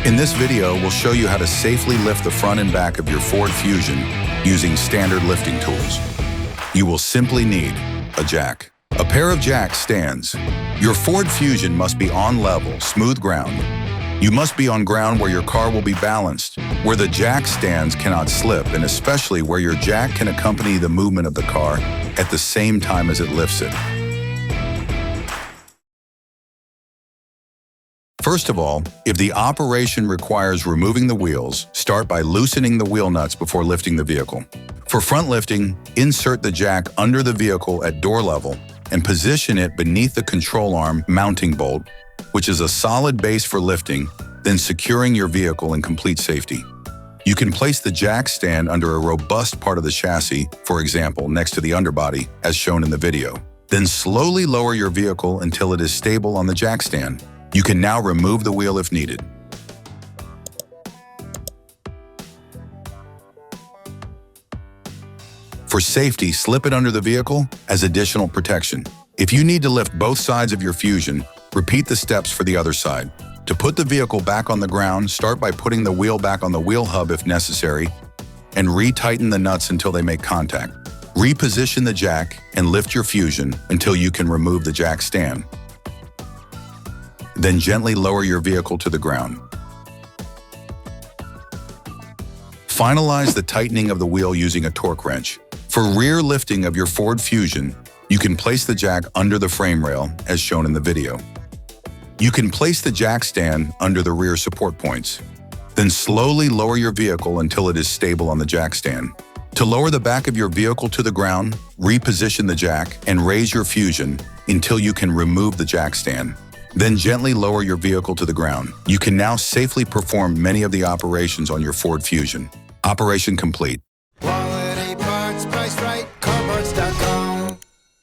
In this video, we'll show you how to safely lift the front and back of your Ford Fusion using standard lifting tools. You will simply need a jack, a pair of jack stands. Your Ford Fusion must be on level, smooth ground. You must be on ground where your car will be balanced, where the jack stands cannot slip, and especially where your jack can accompany the movement of the car at the same time as it lifts it. First of all, if the operation requires removing the wheels, start by loosening the wheel nuts before lifting the vehicle. For front lifting, insert the jack under the vehicle at door level and position it beneath the control arm mounting bolt, which is a solid base for lifting, then securing your vehicle in complete safety. You can place the jack stand under a robust part of the chassis, for example, next to the underbody, as shown in the video. Then slowly lower your vehicle until it is stable on the jack stand. You can now remove the wheel if needed. For safety, slip it under the vehicle as additional protection. If you need to lift both sides of your Fusion, repeat the steps for the other side. To put the vehicle back on the ground, start by putting the wheel back on the wheel hub if necessary, and retighten the nuts until they make contact. Reposition the jack and lift your Fusion until you can remove the jack stand. Then gently lower your vehicle to the ground. Finalize the tightening of the wheel using a torque wrench. For rear lifting of your Ford Fusion, you can place the jack under the frame rail, as shown in the video. You can place the jack stand under the rear support points. Then slowly lower your vehicle until it is stable on the jack stand. To lower the back of your vehicle to the ground, reposition the jack and raise your Fusion until you can remove the jack stand. Then gently lower your vehicle to the ground. You can now safely perform many of the operations on your Ford Fusion. Operation complete.